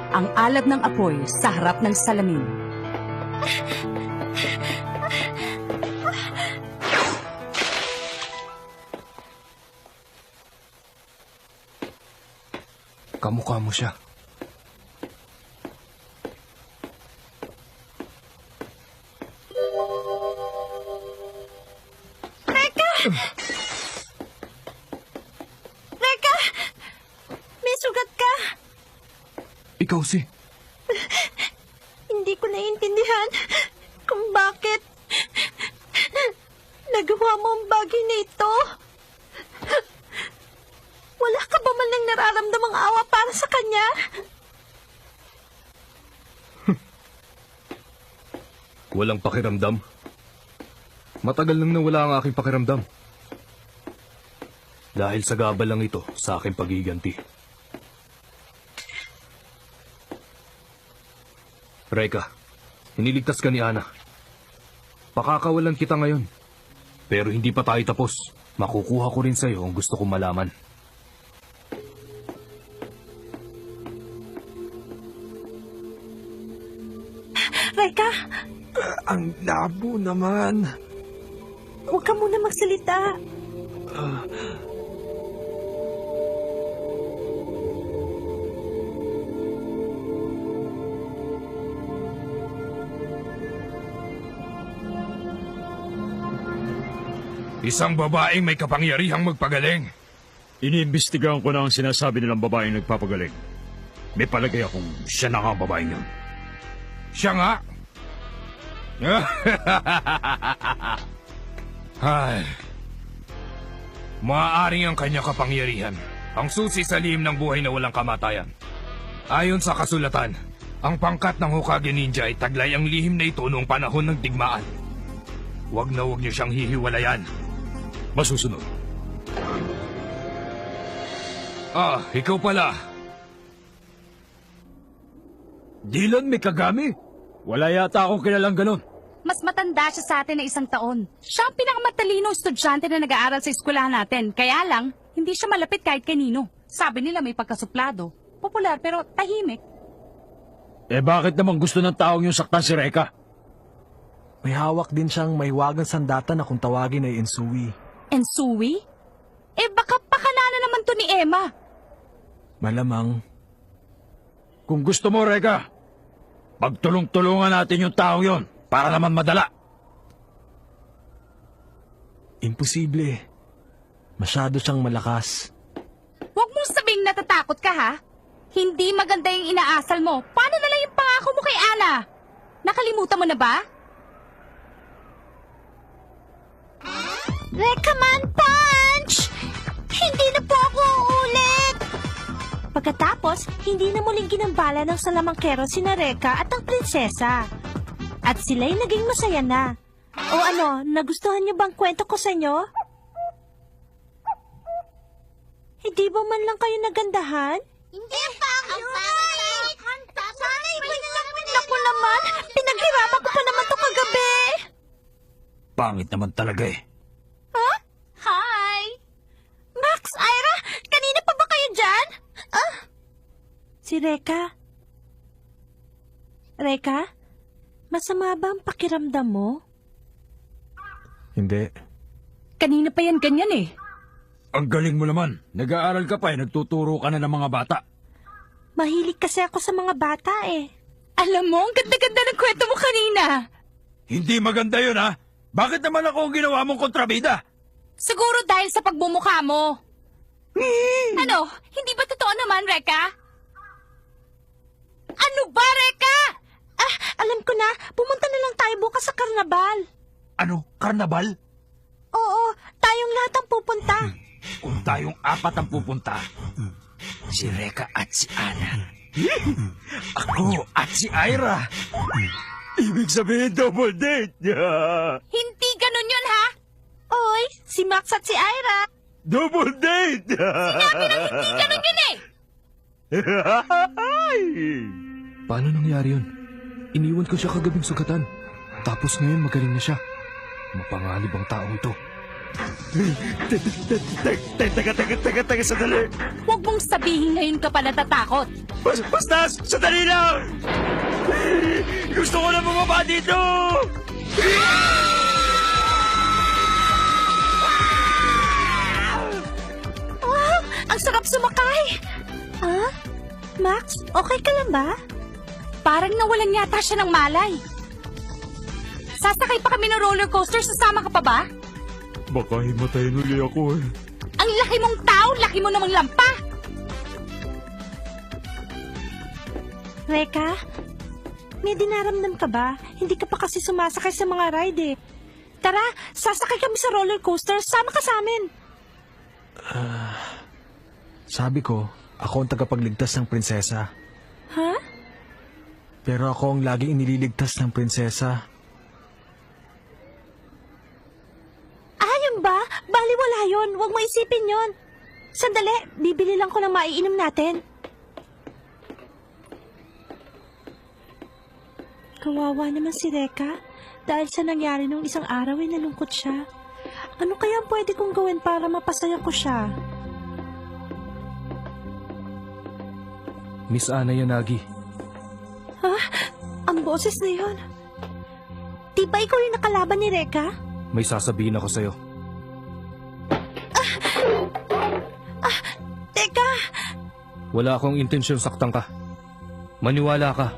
ang alab ng apoy sa harap ng salamin. Kamukha mo siya. Reka! Reka! May sugat ka! Ikaw si... Hindi ko naiintindihan kung bakit nagawa mo ang bagay na ito. Wala ka ba man lang nararamdamang awa para sa kanya? Walang pakiramdam. Matagal nang nawala ang aking pakiramdam. Dahil sa gabal lang ito sa aking pagiganti. Reka, hiniligtas ka ni Ana. Pakakawalan kita ngayon. Pero hindi pa tayo tapos. Makukuha ko rin sa'yo ang gusto kong malaman. Reka, Ang labo naman. huwag ka muna magsalita. Isang babaeng may kapangyarihang magpagaling. Iniimbestigahan ko na ang sinasabi nilang babaeng nagpapagaling. May palagay akong siya na nga ang babaeng yun. Siya nga. Ay. Maaaring ang kanyang kapangyarihan ang susi sa lihim ng buhay na walang kamatayan. Ayon sa kasulatan, ang pangkat ng Hokage Ninja ay taglay ang lihim na ito noong panahon ng digmaan. Huwag na huwag niyo siyang hihiwalayan. Masusunod. Ah, ikaw pala. Dylan Mikagami? Wala yata akong kilalang ganon. Mas matanda siya sa atin na 1 taon. Siya ang pinakamatalino estudyante na nag-aaral sa eskwelahan natin. Kaya lang, hindi siya malapit kahit kanino. Sabi nila may pagkasuplado. Popular pero tahimik. Eh bakit naman gusto ng taong yung saktan si Reka? May hawak din siyang mahiwagang sandata na kung tawagin ay Ensui. Ensui? Eh baka pakanana naman to ni Emma. Malamang. Kung gusto mo, Reka, pagtulong-tulungan natin yung taong yon para naman madala. Imposible. Masyado siyang malakas. Huwag mong sabing natatakot ka ha. Hindi maganda yung inaasal mo. Paano na lang yung pangako mo kay Ana? Nakalimutan mo na ba? Reka man, punch! Hindi na po ako uulit! Pagkatapos, hindi na muling ginambala ng salamangkero sina Reka at ang prinsesa. At sila'y naging masaya na. O ano, nagustuhan niyo bang kwento ko sa inyo? Hindi ba man lang kayo nagandahan? Hindi pa ako Naku naman, pinaghirapan ko pa naman to kagabi. Pangit naman talaga eh. Ha? Hi! Max, Ira, kanina pa ba kayo dyan? Ah? Si Reka? Reka? Masama ba ang pakiramdam mo? Hindi. Kanina pa yan ganyan eh. Ang galing mo naman. Nag-aaral ka pa eh, nagtuturo ka na ng mga bata. Mahilig kasi ako sa mga bata eh. Alam mo, ang ganda-ganda ng kwento mo kanina. Hindi maganda yun ha. Bakit naman ako ang ginawa mong kontrabida? Siguro dahil sa pagbumukha mo. Ano? Hindi ba totoo naman, Reka? Ano ba, Reka? Ah, alam ko na. Pumunta na lang tayo bukas sa karnabal. Ano? Karnabal? Oo, tayong lahat ang pupunta. Kung tayong 4 ang pupunta, si Reka at si Ana. Ako at si Ira. Ibig sabihin double date. Hindi ganun yun, ha? Oy, si Max at si Ira. Double date! Hindi ganun yun eh! Paano nangyari yun? Iniwan ko siya kagabing sugatan. Tapos ngayon magaling na siya. Mapanganib ang taong ito. Teka, sandali. Huwag mong sabihin ngayon ka pa natatakot. Basta, sandali lang! Gusto ko na bumaba dito! Wow! Ang sarap sumakay! Ah? Max, okay ka lang ba? Parang nawalan yata siya ng malay. Sasakay pa kami ng roller coaster, sasama ka pa ba? Baka himatayin uli ako eh. Ang laki mong tao, laki mo namang lampa. Reka, may dinaramdam ka ba? Hindi ka pa kasi sumasakay sa mga ride eh. Tara, sasakay kami sa roller coaster, sama ka sa amin. Sabi ko, ako ang tagapagligtas ng prinsesa. Ha? Pero ako ang laging inililigtas ng prinsesa. Ayun ba? Baliwala yun. Huwag mo isipin yun. Sandali, bibili lang ko ng maiinom natin. Kawawa naman si Reka. Dahil sa nangyari nung isang araw ay nalungkot siya. Ano kaya ang pwede kong gawin para mapasaya ko siya? Miss Ana Yanagi, Ha? Ang boses na yun. Di ba ikaw yung nakalaban ni Reka? may sasabihin ako sa'yo. Teka! Wala akong intensyon saktan ka. Maniwala ka.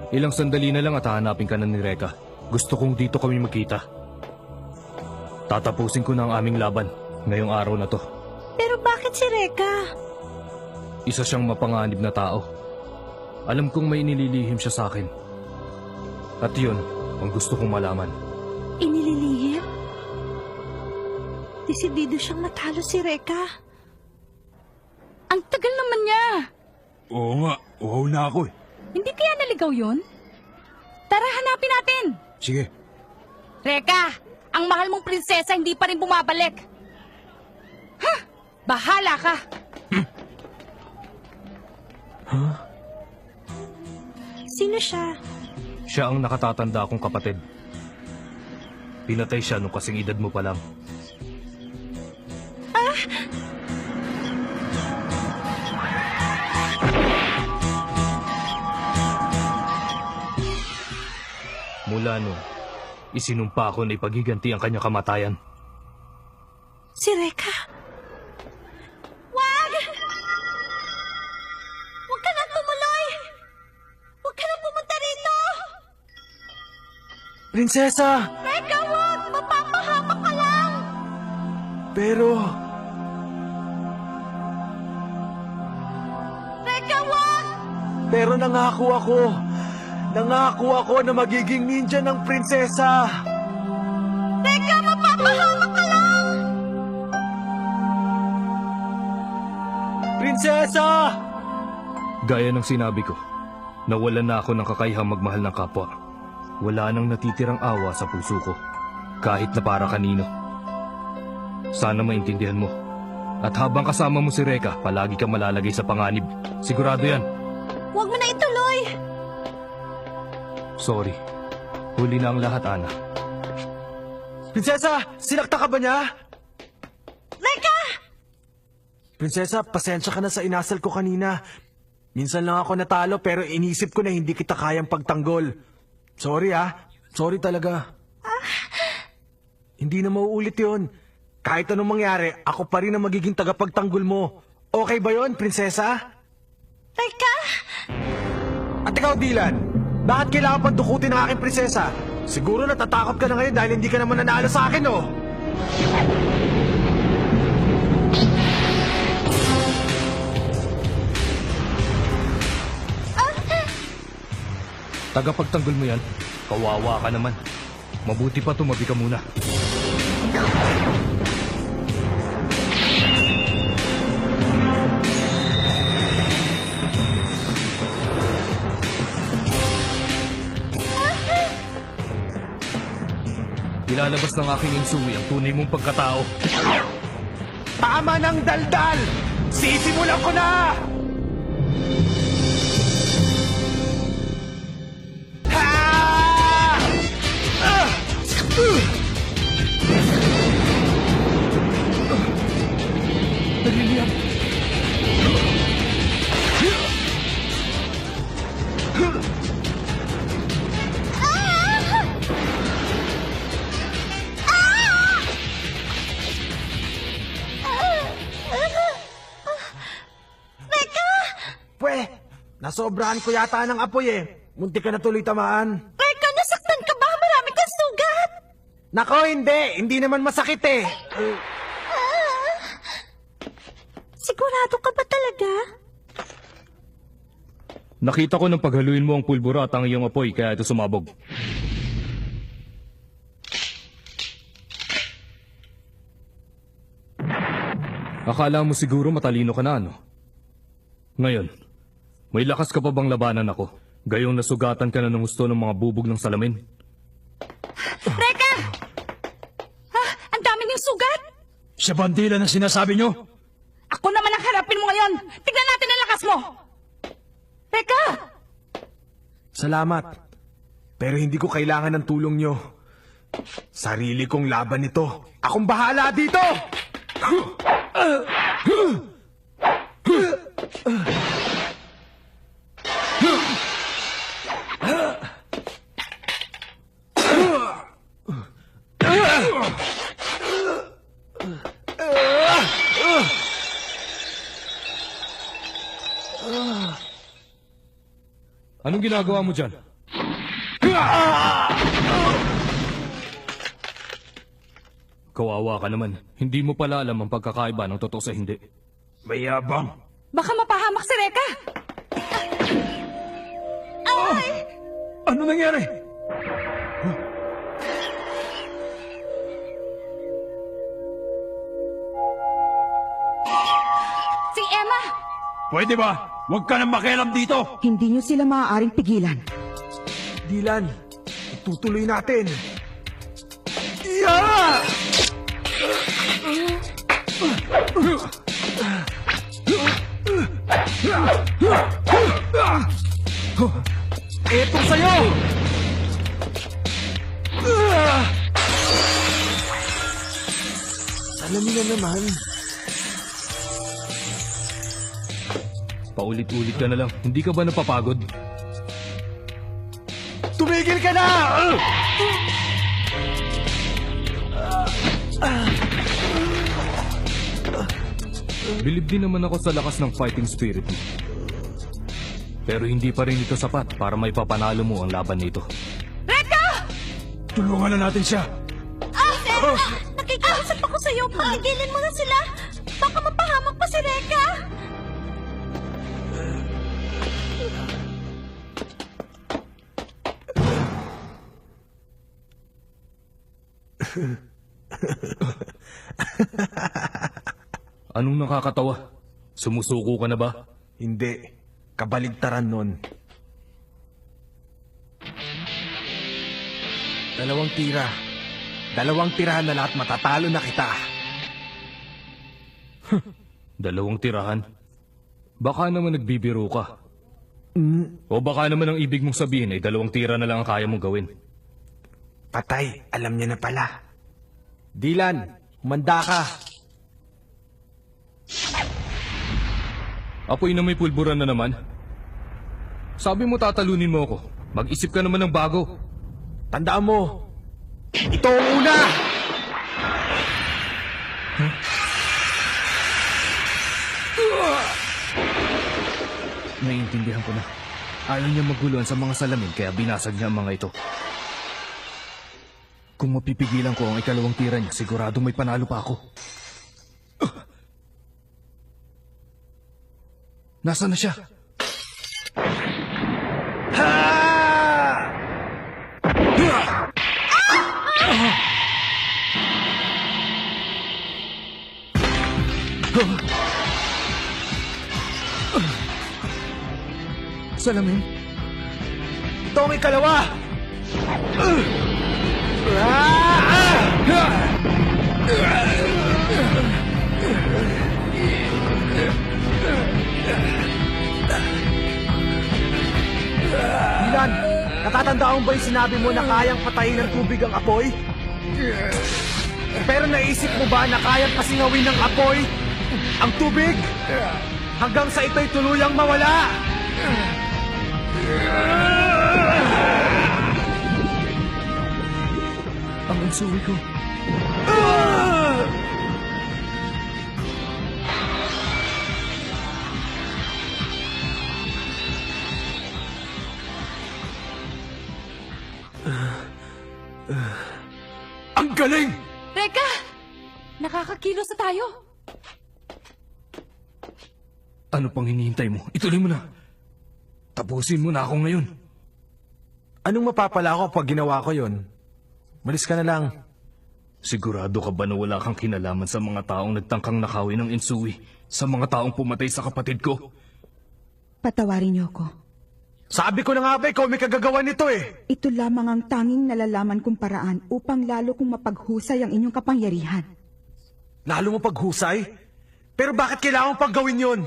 Ilang sandali na lang at hahanapin ka na ni Reka. Gusto kong dito kami magkita. Tatapusin ko na ang aming laban ngayong araw na to. Pero bakit si Reka? Isa siyang mapanganib na tao. Alam kong may inililihim siya sa akin. At yun ang gusto kong malaman. Inililihim? Desidido siyang matalo si Reka. Ang tagal naman niya. Oo nga, uhaw na ako eh. Hindi kaya naligaw yun? Tara, hanapin natin. Sige. Reka, ang mahal mong prinsesa hindi pa rin bumabalik. Ha? Bahala ka. Sino siya? Siya ang nakatatanda kong kapatid. Pinatay siya nung kasing edad mo pa lang. Mula nun, isinumpa ko na ipagiganti ang kanyang kamatayan. Si Reka. Wag! Huwag ka nang tumuloy! Huwag ka nang pumunta rito! Prinsesa! Reka, wag! Mapapahamak ka lang! Pero... Reka, wag! Pero nangako ako. Nangako ako na magiging ninja ng prinsesa. Reka, mapapahamak ka lang! Prinsesa! Gaya ng sinabi ko, nawalan na ako ng kakayahang magmahal ng kapwa. Wala nang natitirang awa sa puso ko, kahit na para kanino. Sana maintindihan mo. At habang kasama mo si Reka, palagi kang malalagay sa panganib. Sigurado yan. Huwag mo na ituloy! Sorry. Huli na ang lahat, Ana. Prinsesa! Sinakta ka ba niya? Reka! Prinsesa, pasensya ka na sa inasal ko kanina. Minsan lang ako natalo pero inisip ko na hindi kita kayang pagtanggol. Sorry Sorry talaga. Hindi na mauulit yon. Kahit anong mangyari, ako pa rin ang magiging tagapagtanggol mo. Okay ba yon, prinsesa? Reka! At ikaw, Dylan, bakit kailangan pang dukutin ang aking prinsesa? Siguro natatakot ka na ngayon dahil hindi ka naman nanalo sa akin, oh! Tagapagtanggol mo yan. Kawawa ka naman. Mabuti pa tumabi ka muna. Ilalabas ng aking insui ang tunay mong pagkatao. Tama ng daldal! Sisimulan ko na! Ha! Naliliyan. Pwe, nasobrahan ko yata ng apoy eh. Munti ka na tuloy tamaan. Reka, nasaktan ka ba? Marami kang sugat! Nako, hindi. Hindi naman masakit eh. Sigurado ka ba talaga? Nakita ko nang paghaluin mo ang pulbura at ang iyong apoy kaya ito sumabog. Akala mo siguro matalino ka na, ano? Ngayon, may lakas ka pa bang labanan ako? Gayong nasugatan ka na ng gusto ng mga bubog ng salamin? Reka! Ha? Ang dami niyong sugat! Siya ba ang dila na sinasabi nyo? Ako naman ang harapin mo ngayon! Tignan natin ang lakas mo! Reka! Salamat. Pero hindi ko kailangan ng tulong nyo. Sarili kong laban ito. Akong bahala dito! Anong ginagawa mo dyan? Kawawa ka naman. Hindi mo pala alam ang pagkakaiba ng totoo sa hindi. Mayabang. Baka mapahamak si Reka! Ano nangyari? Si Emma! Pwede ba? Huwag ka nang makialam dito. Hindi niyo sila maaaring pigilan. Dylan, itutuloy natin. Yeah! Eto sa'yo! Salamin na naman. Paulit-ulit ka na lang. Hindi ka ba napapagod? Tumigil ka na! Bilib din naman ako sa lakas ng fighting spirit mo. Pero hindi pa rin ito sapat para may papanalo mo ang laban nito. Tulungan na natin siya. Nakikiusap ako sa'yo. Pagigilin mo na sila. Baka mapahamak pa si Reka. Anong nakakatawa? Sumusuko ka na ba? Hindi. Kabaligtaran nun. Dalawang tira. Dalawang tirahan na lahat matatalo na kita. Dalawang tirahan? Baka naman nagbibiro ka. O baka naman ang ibig mong sabihin ay dalawang tira na lang ang kaya mong gawin. Patay, alam niya na pala. Dylan, humanda ka. Apoy na may pulburan na naman. Sabi mo tatalunin mo ako. Mag-isip ka naman ng bago. Tandaan mo, ito ang una! Naiintindihan ko na. Ayaw niya maguluhan sa mga salamin kaya binasag niya ang mga ito. Kung mapipigilan ko ang ikalawang tira niya, sigurado may panalo pa ako. Nasaan na siya? Salamin? Ito ang ikalawa! Milan, natatandaan mo ba yung sinabi mo na kayang patayin ng tubig ang apoy? Pero naisip mo ba na kayang pasingawin ng apoy ang tubig? Hanggang sa ito'y tuluyang mawala! Ang ansuwi ko. Ang galing! Reka! Nakakakilos na tayo. Ano pang hinihintay mo? Ituloy mo na. Tapusin mo na ako ngayon. Anong mapapala ko pag ginawa ko yon? Malis ka na lang. Sigurado ka ba na wala kang kinalaman sa mga taong nagtangkang nakawin ng Insui? Sa mga taong pumatay sa kapatid ko? Patawarin niyo ako. Sabi ko na nga ba, ikaw may kagagawa nito eh. Ito lamang ang tanging nalalaman kong paraan upang lalo kong mapaghusay ang inyong kapangyarihan. Lalo mo paghusay? Pero bakit kailangan pang gawin yon?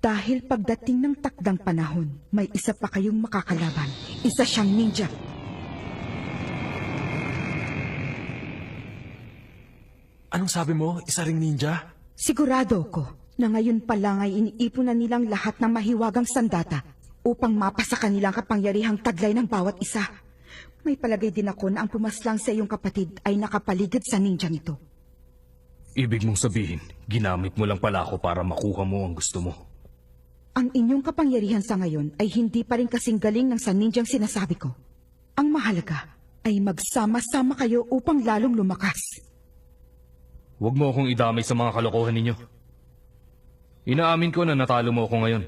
Dahil pagdating ng takdang panahon, may isa pa kayong makakalaban. Isa siyang ninja. Anong sabi mo? Isa ring ninja? Sigurado ko na ngayon pa lang ay iniipon na nilang lahat ng mahiwagang sandata upang mapasa kanilang kapangyarihang taglay ng bawat isa. May palagay din ako na ang pumaslang sa iyong kapatid ay nakapaligid sa ninjang ito. Ibig mong sabihin, ginamit mo lang pala ako para makuha mo ang gusto mo. Ang inyong kapangyarihan sa ngayon ay hindi pa rin kasing galing ng sa ninjang sinasabi ko. Ang mahalaga ay magsama-sama kayo upang lalong lumakas. Huwag mo akong idamay sa mga kalokohan ninyo. Inaamin ko na natalo mo ako ngayon.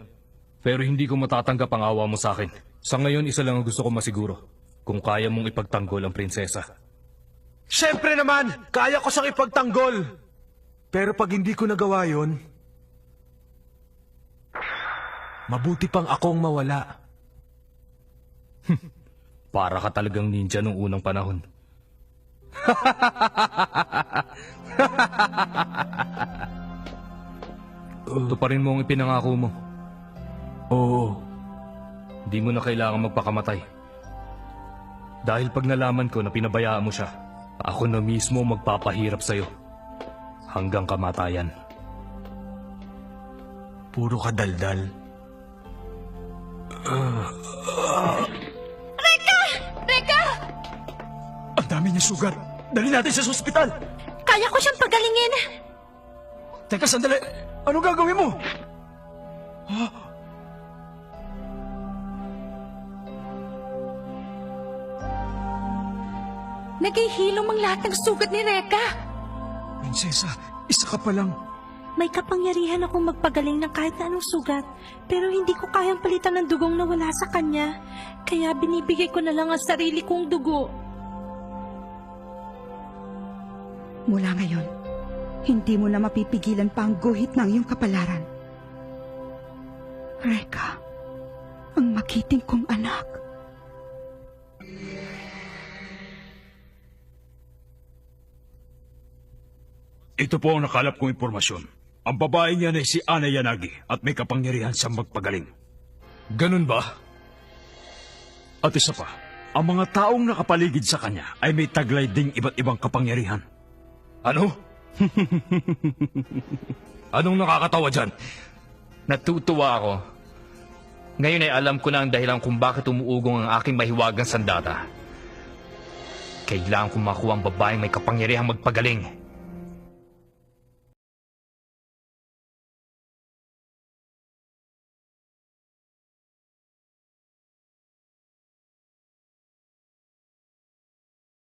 Pero hindi ko matatanggap ang awa mo sa akin. Sa ngayon, isa lang ang gusto ko masiguro. Kung kaya mong ipagtanggol ang prinsesa. Siyempre naman, kaya ko siyang ipagtanggol. Pero pag hindi ko nagawa yon, mabuti pang akong mawala. Para ka talagang ninja nung unang panahon. Tuparin mo ang ipinangako mo. Oo. Di mo na kailangan magpakamatay. Dahil pag nalaman ko na pinabayaan mo siya, ako na mismo magpapahirap sa'yo. Hanggang kamatayan. Puro ka daldal. Reka! Ang dami niya sugat. Dali natin sa ospital. Kaya ko siyang pagalingin. Teka, sandali. Ano gagawin mo? Naghihilom ang lahat ng sugat ni Reka. Prinsesa, isa ka pa lang. May kapangyarihan akong magpagaling ng kahit na anong sugat, pero hindi ko kayang palitan ng dugong na wala sa kanya. Kaya binibigay ko na lang ang sarili kong dugo. Mula ngayon, hindi mo na mapipigilan pa ang guhit ng iyong kapalaran. Reka, ang magiting kong anak. Ito po ang nakalap kong impormasyon. Ang babae niya ay si Ana Yanagi at may kapangyarihan siyang magpagaling. Ganun ba? At isa pa, ang mga taong nakapaligid sa kanya ay may taglay ding iba't ibang kapangyarihan. Ano? Anong nakakatawa dyan? Natutuwa ako. Ngayon ay alam ko na ang dahilan kung bakit umuugong ang aking mahiwagang sandata. Kailangan kong makuha ang babaeng may kapangyarihang magpagaling.